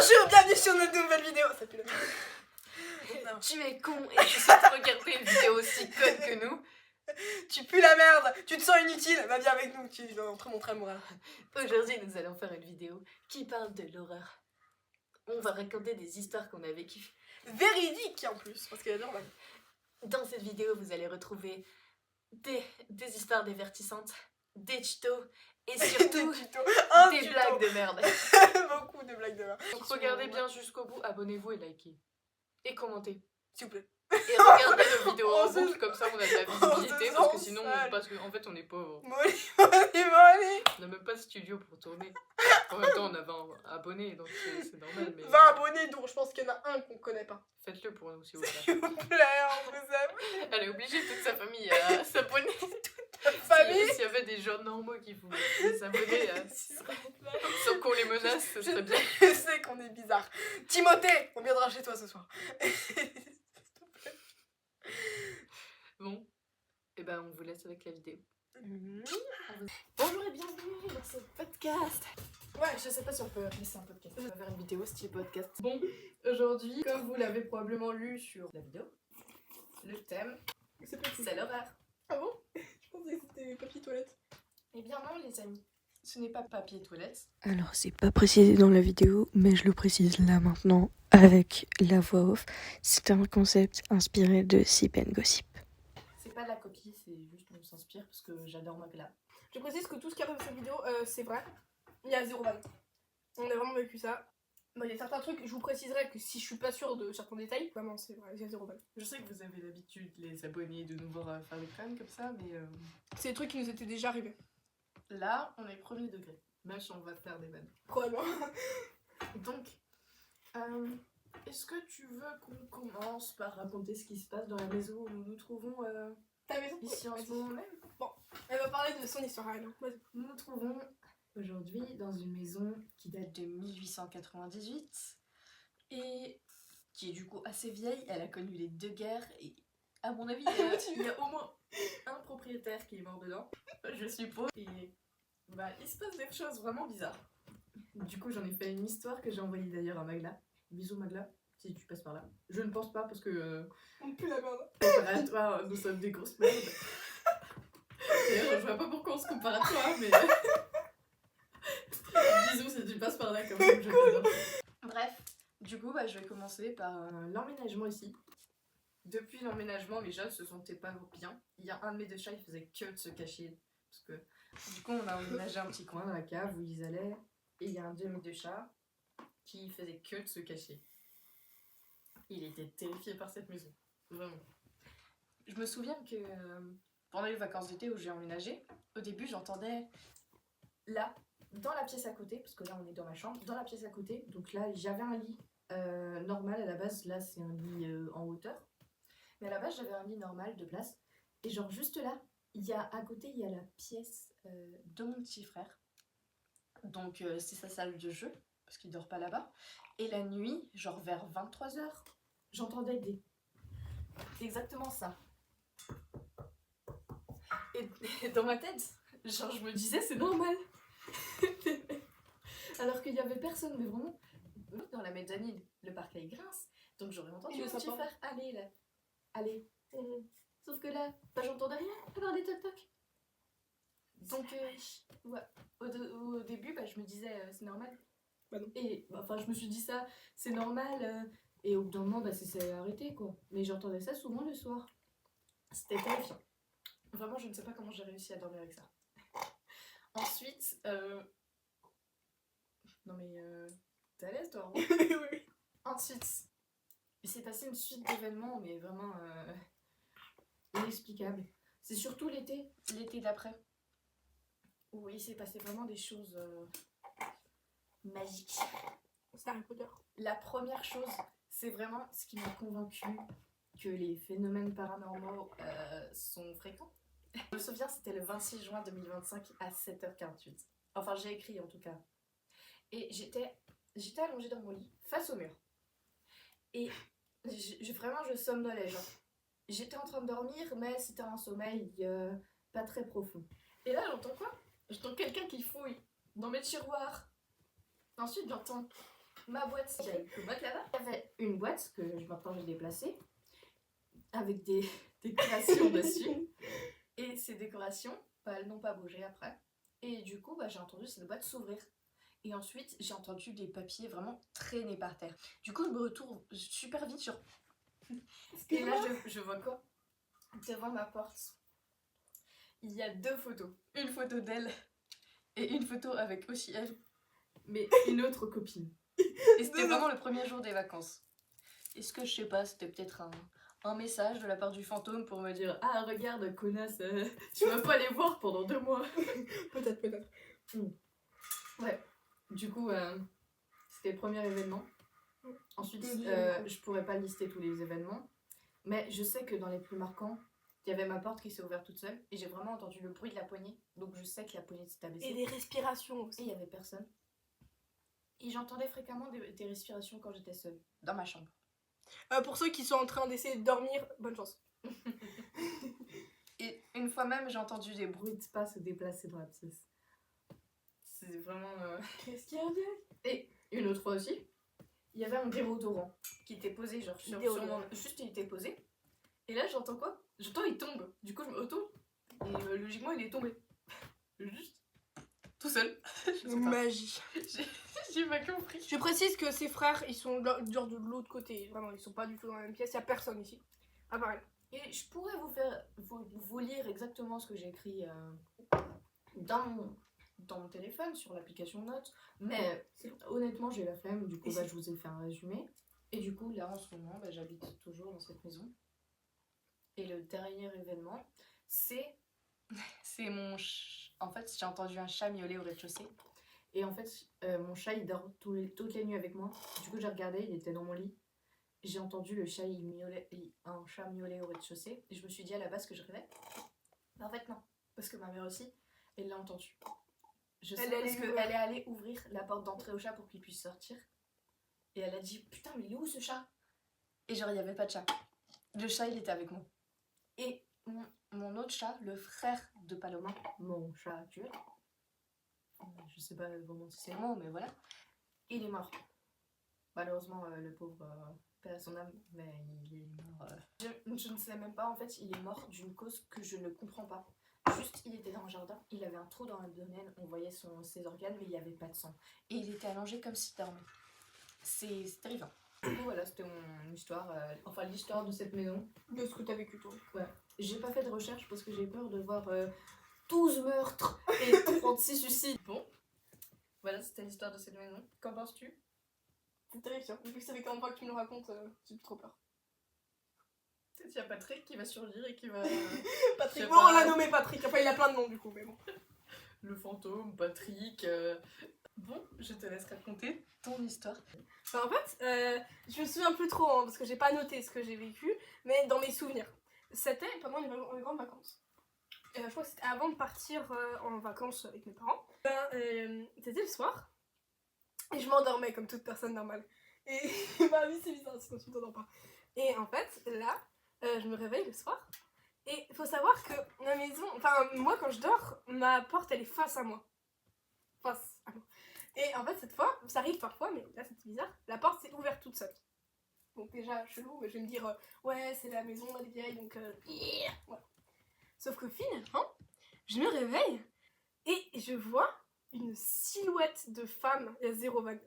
Bonjour, bienvenue sur notre nouvelle vidéo. Ça pue la merde. Tu es con et tu souhaites regarder une vidéo aussi conne que nous. Tu pues la merde, tu te sens inutile, va bien avec nous, tu dois montrer mon moral. Aujourd'hui, nous allons faire une vidéo qui parle de l'horreur. On va raconter des histoires qu'on a vécues. Véridique en plus, parce qu'elle est normale. Dans cette vidéo, vous allez retrouver des histoires divertissantes, des tutos et surtout des blagues de merde. Beaucoup de blagues de merde. Donc regardez bien jusqu'au bout, abonnez-vous et likez. Et commentez. S'il vous plaît. Et regardez nos vidéos en On se- boucle, comme ça on a de la visibilité, se parce que sent sinon, sale. parce qu'en fait on est pauvres. Molly. On n'a même pas de studio pour tourner. En même temps, on a 20 abonnés, donc c'est normal. Mais 20 abonnés, dont je pense qu'il y en a un qu'on connaît pas. faites-le pour nous, s'il vous plaît. S'il vous plaît, on vous aime. Elle est obligée, toute sa famille, à s'abonner. Famille. S'il y avait des gens normaux qui voulaient s'abonner, sans qu'on les menace, ce serait bien. Je sais qu'on est bizarre. Timothée, on viendra chez toi ce soir. Bon, et ben on vous laisse avec la vidéo. Bonjour et bienvenue dans ce podcast. Ouais, je sais pas si on peut appeler ça un podcast. On va faire une vidéo style podcast. Bon, aujourd'hui, comme vous l'avez probablement lu sur la vidéo, le thème, c'est l'horreur. Ah bon? Je pensais que c'était papier toilette. Eh bien non les amis, ce n'est pas papier toilette. Alors, c'est pas précisé dans la vidéo, mais je le précise là maintenant avec la voix off. C'est un concept inspiré de Sip and Gossip. C'est pas de la copie, c'est juste on s'inspire parce que j'adore Magla. Je précise que tout ce qu'il y a dans cette vidéo, c'est vrai. Il y a zéro vanne. On a vraiment vécu ça. Bon, il y a certains trucs, je vous préciserai que si je suis pas sûre de certains détails, vraiment c'est vrai, il y a zéro vanne. Je sais que vous avez l'habitude, les abonnés, de nous voir faire des crânes comme ça, mais C'est des trucs qui nous étaient déjà arrivés. là, on est premier degré. Même si on va faire des vannes. Probablement. Donc, est-ce que tu veux qu'on commence par raconter ce qui se passe dans la maison où nous nous trouvons Ta maison ici en Vas-y. ce moment même? Elle va parler de son histoire, elle. Vas-y. Nous nous trouvons aujourd'hui dans une maison qui date de 1898 et qui est du coup assez vieille. Elle a connu les deux guerres et à mon avis, il y a au moins un propriétaire qui est mort dedans, je suppose. Et bah, il se passe des choses vraiment bizarres. Du coup, j'en ai fait une histoire que j'ai envoyée d'ailleurs à Magla. Bisous Magla, si tu passes par là. Je ne pense pas parce que On pue la merde. comparé à toi, nous sommes des grosses merdes. D'ailleurs, je vois pas pourquoi on se compare à toi, mais bisous si tu passes par là quand même, je t'adore. Bref, du coup, bah, je vais commencer par l'emménagement ici. Depuis l'emménagement, les jeunes se sentaient pas bien. Il y a un de mes deux chats, il faisait que de se cacher. Parce que du coup, on a emménagé un petit coin dans la cave où ils allaient. Et il y a un de mes deux chats qui faisait que de se cacher. Il était terrifié par cette maison. Vraiment. Je me souviens que pendant les vacances d'été où j'ai emménagé, au début, j'entendais là, dans la pièce à côté, parce que là, on est dans ma chambre, dans la pièce à côté. Donc là, j'avais un lit normal à la base. Là, c'est un lit en hauteur. Mais à la base, j'avais un lit normal de place. Et genre, juste là, à côté, il y a la pièce de mon petit frère. Donc, c'est sa salle de jeu, parce qu'il dort pas là-bas. Et la nuit, genre vers 23h, j'entendais exactement ça. Et dans ma tête, genre, je me disais, c'est normal. Alors qu'il y avait personne, mais vraiment, dans la mezzanine, le parquet grince. Donc, j'aurais entendu Il mon est petit sympa. frère aller là. Allez. Sauf que là, bah, j'entendais rien à part des toc-toc. Donc, ouais, au début, bah, je me disais, c'est normal. Bah non. Et enfin, je me suis dit ça, c'est normal. Et au bout d'un moment, bah, ça s'est arrêté, quoi. Mais j'entendais ça souvent le soir. C'était terrifiant. Vraiment, je ne sais pas comment j'ai réussi à dormir avec ça. Ensuite, non mais, t'es à l'aise, toi, hein? Oui. Ensuite, il s'est passé une suite d'événements, mais vraiment inexplicables. C'est surtout l'été d'après, où il s'est passé vraiment des choses magiques. C'est Harry Potter. La première chose, c'est vraiment ce qui m'a convaincue que les phénomènes paranormaux sont fréquents. Je me souviens, c'était le 26 juin 2025 à 7h48. Enfin, j'ai écrit en tout cas. Et j'étais allongée dans mon lit, face au mur. Et vraiment, je somnolais, genre. J'étais en train de dormir, mais c'était un sommeil pas très profond. Et là, j'entends quoi? J'entends quelqu'un qui fouille dans mes tiroirs. Ensuite, j'entends ma boîte, il y a une boîte là-bas. Il y avait une boîte que maintenant j'ai déplacée avec des décorations dessus. Et ces décorations, bah, elles n'ont pas bougé après. Et du coup, bah, j'ai entendu cette boîte s'ouvrir. Et ensuite, j'ai entendu des papiers vraiment traîner par terre. Du coup, je me retourne super vite sur... Et là, je vois quoi? Devant ma porte, il y a 2 photos. Une photo d'elle et une photo avec aussi elle, mais une autre copine. Et c'était vraiment le premier jour des vacances. Est-ce que je sais pas, c'était peut-être un message de la part du fantôme pour me dire ah regarde connasse, tu vas pas les voir pendant 2 mois. Peut-être. Ouais. Du coup, c'était le premier événement. Ensuite, je pourrais pas lister tous les événements, mais je sais que dans les plus marquants, il y avait ma porte qui s'est ouverte toute seule et j'ai vraiment entendu le bruit de la poignée, donc je sais que la poignée s'est abaissée. Et des respirations aussi. Et il y avait personne. Et j'entendais fréquemment des respirations quand j'étais seule, dans ma chambre. Pour ceux qui sont en train d'essayer de dormir, bonne chance. Et une fois même, j'ai entendu des bruits de pas se déplacer dans la pièce. C'est vraiment... Qu'est-ce qu'il y a bien? Et une autre fois aussi, il y avait un déodorant qui était posé, genre sur mon... Juste il était posé. Et là, j'entends quoi? J'entends il tombe. Du coup, je me retourne. Et logiquement, il est tombé. Juste. Tout seul. Magie. J'ai pas compris. Je précise que ses frères, ils sont genre de l'autre côté. Vraiment, ils sont pas du tout dans la même pièce. Il y a personne ici. Ah, pareil. Et je pourrais vous lire exactement ce que j'ai écrit dans mon téléphone, sur l'application Notes. Mais honnêtement, j'ai la flemme. Du coup, je vous ai fait un résumé. Et du coup, là, en ce moment, j'habite toujours dans cette maison. Et le dernier événement, c'est mon... En fait, j'ai entendu un chat miauler au rez-de-chaussée. Et en fait, mon chat, il dort toutes les nuits avec moi. Du coup, j'ai regardé, il était dans mon lit. J'ai entendu un chat miauler au rez-de-chaussée. Et je me suis dit à la base que je rêvais. Mais en fait, non. Parce que ma mère aussi, elle l'a entendu. Je sais parce qu'elle est allée ouvrir la porte d'entrée au chat pour qu'il puisse sortir. Et elle a dit, putain, mais il est où ce chat? Et genre, il n'y avait pas de chat. Le chat, il était avec moi. Et mon autre chat, le frère de Paloma, mon chat actuel, je sais pas vraiment si c'est le mot, mais voilà, il est mort. Malheureusement, le pauvre, paix à son âme, mais il est mort. Je ne sais même pas, en fait, il est mort d'une cause que je ne comprends pas. Juste, il était dans le jardin, il avait un trou dans l'abdomen, on voyait ses organes, mais il n'y avait pas de sang. Et il était allongé comme s'il dormait. C'est terrifiant. Du coup, voilà, c'était mon histoire, enfin l'histoire de cette maison. De ce que t'as vécu, toi. Ouais. J'ai pas fait de recherche parce que j'ai peur de voir 12 meurtres et 36 suicides. Bon, voilà, c'était l'histoire de cette maison. Qu'en penses-tu? C'est terrifiant. Vu que ça fait 40 fois que tu me le racontes, j'ai trop peur. Peut-être qu'il y a Patrick qui va surgir et qui va... Patrick, bon, on l'a nommé Patrick. Enfin, il a plein de noms du coup, mais bon. Le fantôme, Patrick... Bon, je te laisse raconter ton histoire. Enfin, en fait, je me souviens plus trop, hein, parce que j'ai pas noté ce que j'ai vécu, mais dans mes souvenirs. C'était pendant les grandes vacances. Je crois que c'était avant de partir en vacances avec mes parents. C'était le soir, et je m'endormais comme toute personne normale. Et bah oui, c'est bizarre, sinon tu t'endors pas. Et en fait, là, je me réveille le soir, et il faut savoir que ma maison, enfin moi quand je dors, ma porte elle est face à moi. Face à moi. Et en fait, cette fois, ça arrive parfois, mais là c'est bizarre, la porte s'est ouverte toute seule. Donc déjà, chelou, mais je vais me dire, ouais, c'est la maison, elle est vieille, donc yeah, voilà. Sauf que finalement, je me réveille et je vois une silhouette de femme, il y a 0 vague.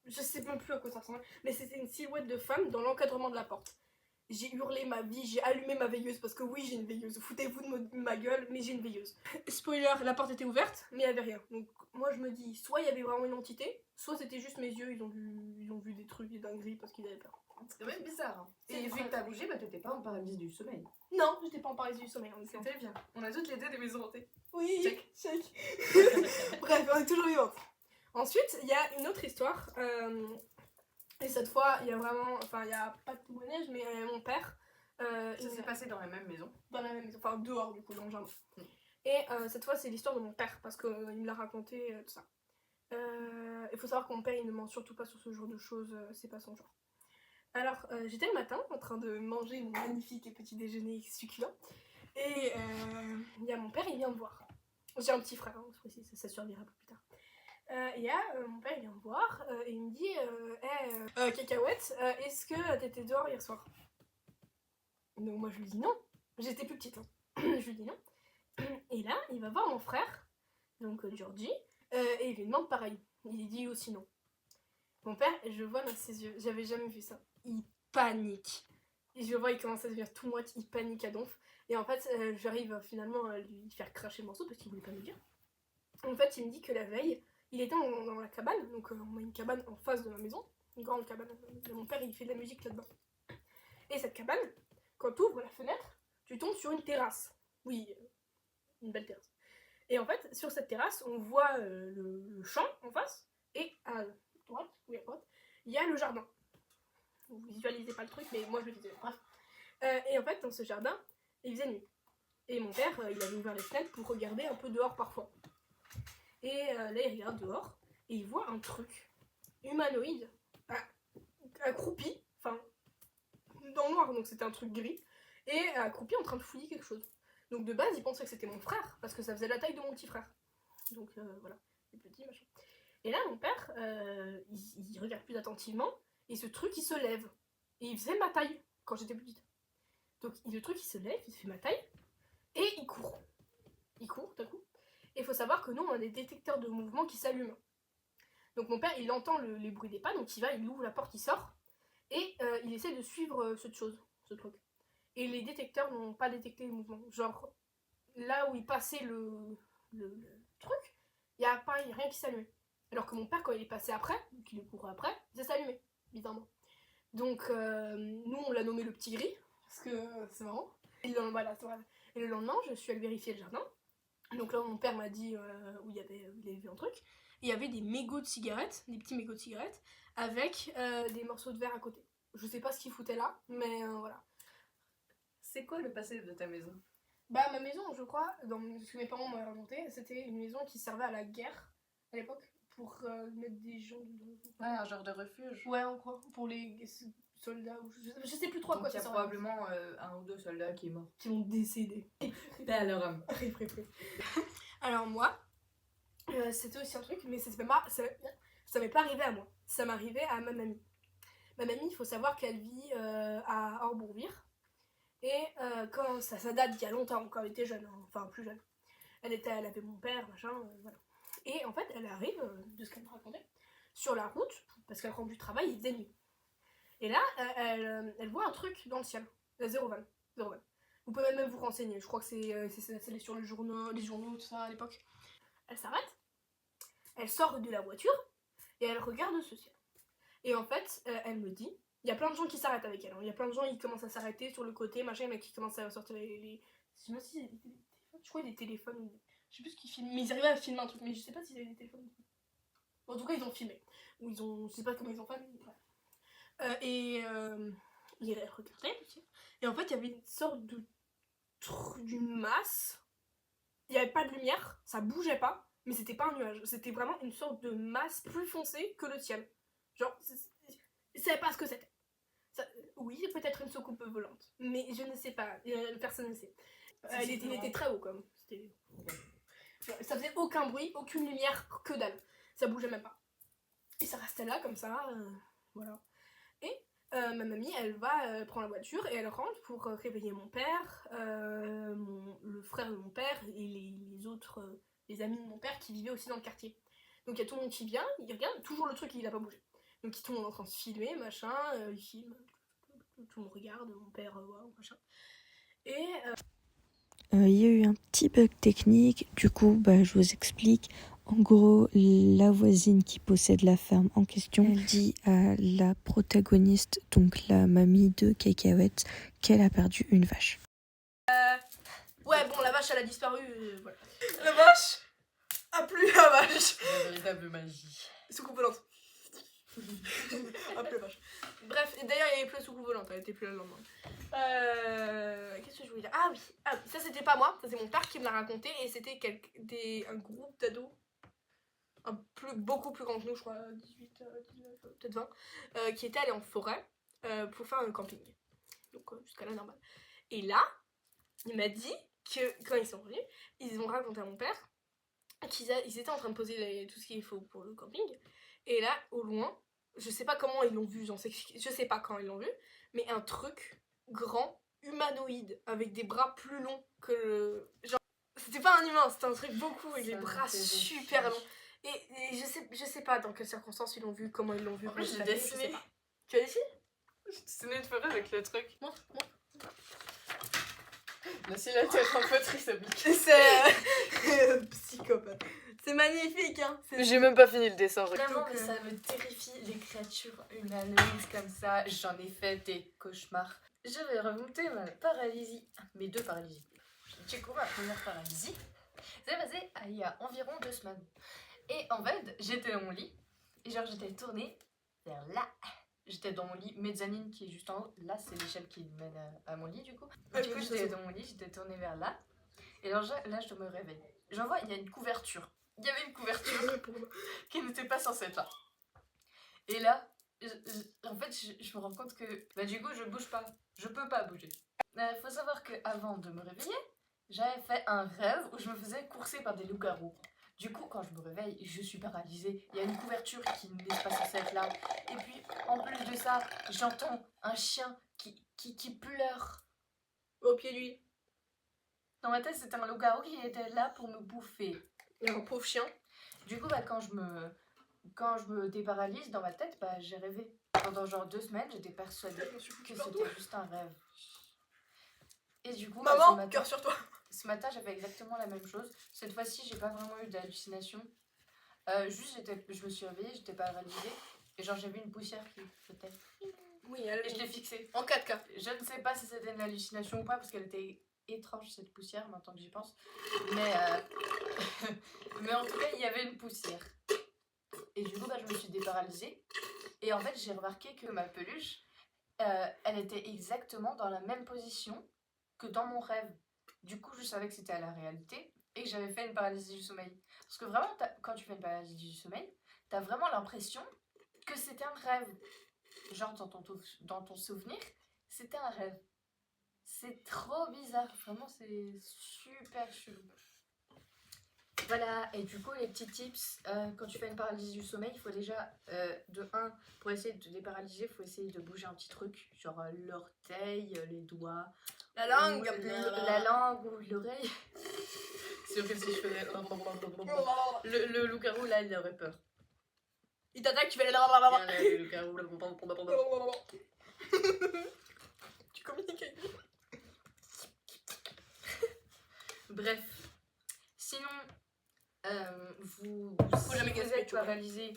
Je sais même plus à quoi ça ressemble, mais c'était une silhouette de femme dans l'encadrement de la porte. J'ai hurlé ma vie, j'ai allumé ma veilleuse, parce que oui, j'ai une veilleuse. Foutez-vous de ma gueule, mais j'ai une veilleuse. Spoiler, la porte était ouverte, mais il n'y avait rien. Donc moi je me dis, soit il y avait vraiment une entité, soit c'était juste mes yeux, ils ont vu des trucs, des dingueries, parce qu'ils avaient peur. C'est quand même bizarre. Hein. Et vu que t'as bougé, t'étais pas en paralysie du sommeil. Non, j'étais pas en paralysie du sommeil. C'était bien. On a toutes les deux des maisons hantées. Oui, check. Bref, on est toujours vivantes. Ensuite, il y a une autre histoire. Et cette fois, il y a vraiment... Enfin, il n'y a pas de témoignage, mais mon père... ça s'est passé dans la même maison. Dans la même maison. Enfin, dehors, du coup, dans le jardin. Et cette fois, c'est l'histoire de mon père, parce qu'il me l'a raconté, tout ça. Il faut savoir que mon père, il ne ment surtout pas sur ce genre de choses. C'est pas son genre. Alors, j'étais le matin en train de manger mon magnifique petit déjeuner succulent. Et il y a mon père, il vient me voir. J'ai un petit frère, hein, ça survivra plus tard. Il y a mon père, il vient me voir et il me dit hey, Cacahuète, est-ce que t'étais dehors hier soir? Donc moi je lui dis non, j'étais plus petite, hein. Je lui dis non. Et là, il va voir mon frère, donc Georgie, et il lui demande pareil. Il dit aussi non. Mon père, je vois dans ses yeux, j'avais jamais vu ça. Il panique. Et je vois, il commence à devenir tout moite, il panique à donf. Et en fait, j'arrive finalement à lui faire cracher le morceau parce qu'il voulait pas me dire. En fait, il me dit que la veille, il était dans la cabane, donc on a une cabane en face de ma maison, une grande cabane. Mon père, il fait de la musique là-dedans. Et cette cabane, quand tu ouvres la fenêtre, tu tombes sur une terrasse. Oui, une belle terrasse. Et en fait, sur cette terrasse, on voit le champ en face, et à droite, oui à droite, il y a le jardin. Vous visualisez pas le truc, mais moi je le visualise. Bref. Et en fait, dans ce jardin, il faisait nuit. Et mon père, il avait ouvert les fenêtres pour regarder un peu dehors parfois. Et là, il regarde dehors, et il voit un truc humanoïde, accroupi, enfin, dans le noir, donc c'était un truc gris, et accroupi en train de fouiller quelque chose. Donc de base, il pensait que c'était mon frère, parce que ça faisait la taille de mon petit frère. Donc voilà, les petits machins. Et là, mon père, il regarde plus attentivement, et ce truc, il se lève. Et il faisait ma taille, quand j'étais petite. Donc le truc, il se lève, il fait ma taille, et il court. Il court, d'un coup. Et il faut savoir que nous, on a des détecteurs de mouvement qui s'allument. Donc mon père, il entend les bruits des pas, donc il va, il ouvre la porte, il sort, et il essaie de suivre cette chose, ce truc. Et les détecteurs n'ont pas détecté le mouvement. Genre, là où il passait le truc, il n'y a rien qui s'allumait. Alors que mon père, quand il est passé après, qu'il est couru après, ça s'allumait, bizarrement. Donc, nous, on l'a nommé le petit gris, parce que c'est marrant. Et le lendemain, je suis allée vérifier le jardin. Donc là, mon père m'a dit où il avait vu un truc. Il y avait des mégots de cigarettes, des petits mégots de cigarettes, avec des morceaux de verre à côté. Je sais pas ce qu'il foutait là, mais voilà. C'est quoi le passé de ta maison? Bah ma maison, je crois, ce que mes parents m'avaient raconté, c'était une maison qui servait à la guerre à l'époque pour mettre des gens dedans. Ouais, un genre de refuge. Ouais, on croit, pour les soldats ou je sais plus trop à quoi ça sert. Donc il y a probablement un ou deux soldats qui est mort. Qui ont décédé. Paix à leur âme. Alors moi, c'était aussi un truc, mais ça m'est pas arrivé à moi. Ça m'arrivait à ma mamie. Ma mamie, il faut savoir qu'elle vit à Orbourvire. Et quand ça date d'il y a longtemps, quand elle était jeune, hein, enfin plus jeune. Elle avait mon père, machin, voilà. Et en fait, elle arrive, de ce qu'elle me racontait, sur la route, parce qu'elle rentre du travail, il faisait nuit. Et là, elle voit un truc dans le ciel, la 020. Vous pouvez même vous renseigner, je crois que c'est sur les journaux, tout ça à l'époque. Elle s'arrête, elle sort de la voiture, et elle regarde ce ciel. Et en fait, elle me dit, il y a plein de gens qui s'arrêtent avec elle. Hein. Il y a plein de gens qui commencent à s'arrêter sur le côté, machin, mais qui commencent à sortir je crois des téléphones. Je sais plus ce qu'ils filment. Mais ils arrivaient à filmer un truc, mais je sais pas s'ils avaient des téléphones. En tout cas, ils ont filmé. Ou ils ont. Je sais pas comment ils ont fait, mais bref. Et il regardait, et en fait, il y avait une sorte d'une masse. Il n'y avait pas de lumière, ça bougeait pas, mais c'était pas un nuage. C'était vraiment une sorte de masse plus foncée que le ciel. Genre, je savais pas ce que c'était. Oui, peut-être une soucoupe volante, mais je ne sais pas, personne ne sait. Il était très haut comme. Ça faisait aucun bruit, aucune lumière, que dalle. Ça bougeait même pas. Et ça restait là comme ça, voilà. Et ma mamie, elle va prendre la voiture et elle rentre pour réveiller mon père, le frère de mon père et les autres, les amis de mon père qui vivaient aussi dans le quartier. Donc il y a tout le monde qui vient, il regarde, toujours le truc il a pas bougé. Donc tout le monde est en train de se filmer, machin, il filme, tout le monde regarde, mon père, wow, machin. Et il y a eu un petit bug technique, du coup je vous explique. En gros, la voisine qui possède la ferme en question, elle dit à la protagoniste, donc la mamie de Cacahuète, qu'elle a perdu une vache. Ouais, bon, la vache elle a disparu, voilà. La vache a plus la vache. La véritable magie. Soucoupe volante. Hop la vache. Bref, et d'ailleurs il y avait plus de soucoupe volante, elle était plus là le lendemain. Qu'est-ce que je voulais dire? Ah oui, ça c'était pas moi, ça c'est mon père qui me l'a raconté et c'était un groupe d'ados, beaucoup plus grand que nous, je crois, 18, 19, peut-être 20, qui étaient allés en forêt pour faire un camping. Donc jusqu'à là normal. Et là, il m'a dit que quand ils sont revenus, ils ont raconté à mon père ils étaient en train de poser tout ce qu'il faut pour le camping. Et là, au loin, je sais pas comment ils l'ont vu, je sais pas quand ils l'ont vu, mais un truc grand, humanoïde, avec des bras plus longs que le... Genre, c'était pas un humain, c'était un truc beaucoup, avec les bras super longs. Et je sais pas dans quelles circonstances ils l'ont vu, comment ils l'ont vu. En plus, j'ai je sais dessiné. pas. Tu as dessiné? J'ai dessiné une photo avec le truc. Montre. Là, c'est la tête un peu trisomique. C'est psychopathe. C'est magnifique, hein. J'ai même pas fini le dessin. Vraiment, mais ça me terrifie, les créatures humanoïdes comme ça. J'en ai fait des cauchemars. Je vais remonter ma paralysie. Mes 2 paralysies. Du coup, ma première paralysie, c'est passé il y a environ 2 semaines. Et en fait, j'étais dans mon lit. Et genre, j'étais tournée vers là. J'étais dans mon lit mezzanine qui est juste en haut. Là, c'est l'échelle qui mène à mon lit, du coup. Du coup, j'étais dans mon lit, j'étais tournée vers là. Et alors, là, je me réveille. J'en vois, il y a une couverture. Il y avait une couverture qui n'était pas censée être là. Et là, en fait, je me rends compte que, bah, du coup, je bouge pas. Je peux pas bouger. Faut savoir qu'avant de me réveiller, j'avais fait un rêve où je me faisais courser par des loups-garous. Du coup, quand je me réveille, je suis paralysée. Il y a une couverture qui n'est pas censée être là. Et puis, en plus de ça, j'entends un chien qui pleure. Au pied de lui. Dans ma tête, c'était un loup-garou qui était là pour me bouffer. Il y a un pauvre chien. Du coup, bah, quand je me déparalyse dans ma tête, bah, j'ai rêvé. Pendant genre 2 semaines, j'étais persuadée que c'était juste un rêve. Et du coup, maman, cœur sur toi. Ce matin, j'ai fait exactement la même chose. Cette fois-ci, j'ai pas vraiment eu d'hallucination. Juste, je me suis réveillée, j'étais paralysée. Et genre, j'ai vu une poussière qui flottait. Oui, et je l'ai fixée. En 4K. Je ne sais pas si c'était une hallucination ou pas, parce qu'elle était étrange, cette poussière, maintenant que j'y pense. Mais, mais en tout cas, il y avait une poussière. Et du coup, bah, je me suis déparalysée. Et en fait, j'ai remarqué que ma peluche, elle était exactement dans la même position que dans mon rêve. Du coup, je savais que c'était à la réalité et que j'avais fait une paralysie du sommeil. Parce que vraiment, quand tu fais une paralysie du sommeil, t'as vraiment l'impression que c'était un rêve. Genre, dans ton souvenir, c'était un rêve. C'est trop bizarre. Vraiment, c'est super chelou. Voilà, et du coup, les petits tips, quand tu fais une paralysie du sommeil, il faut déjà, de 1, pour essayer de te déparalyser, il faut essayer de bouger un petit truc, genre l'orteil, les doigts, la langue ou l'oreille. C'est sûr que si je faisais... Le loup-garou, là, il aurait peur. Il t'attaque, tu fais le loup-garou... Tu communiques avec lui. Bref. Sinon... vous jamais êtes paralysé,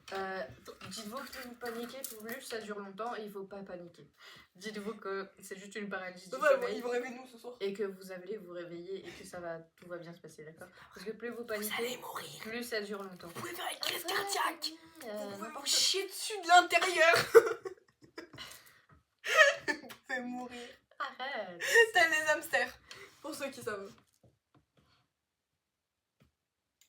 dites-vous que si vous paniquez, plus ça dure longtemps et il faut pas paniquer. Dites-vous que c'est juste une paralysie du sommeil. Ils vont rêver de nous ce soir. Et que vous allez vous réveiller et que tout va bien se passer, d'accord? Parce que plus vous paniquez, vous allez mourir. Plus ça dure longtemps. Vous pouvez faire une crise cardiaque. Vous pouvez vous N'importe chier dessus de l'intérieur. Vous pouvez mourir. Arrête. C'est les hamsters, pour ceux qui savent.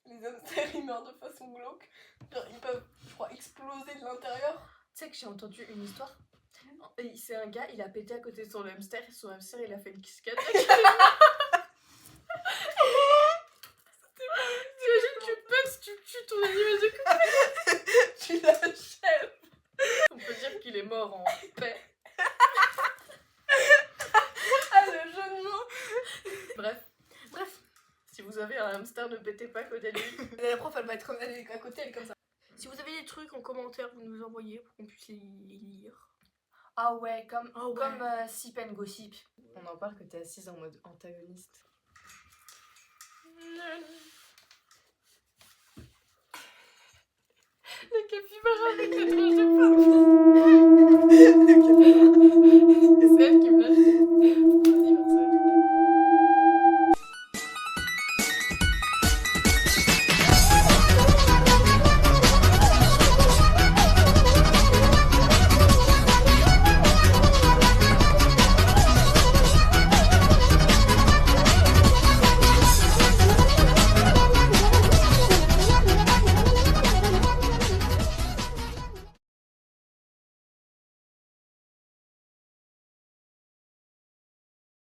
Les hamsters, ils meurent de façon glauque. Genre, ils peuvent, je crois, exploser de l'intérieur. Tu sais que j'ai entendu une histoire. C'est un gars, il a pété à côté de son hamster il a fait une kiss cardiaque. T'imagines, tu pètes, tu tues ton animal de compagnie. Tu l'achèves. On peut dire qu'il est mort en paix. Ah, le jeu de mots. Bref. Si vous avez un hamster, ne pétez pas à côté de lui. La prof, elle va être à côté, elle est comme ça. Si vous avez des trucs en commentaire, vous nous envoyez pour qu'on puisse les lire. Ah ouais, comme Sip and Gossip. On en parle que t'es assise en mode antagoniste. Le capybara avec la tranche de pomme.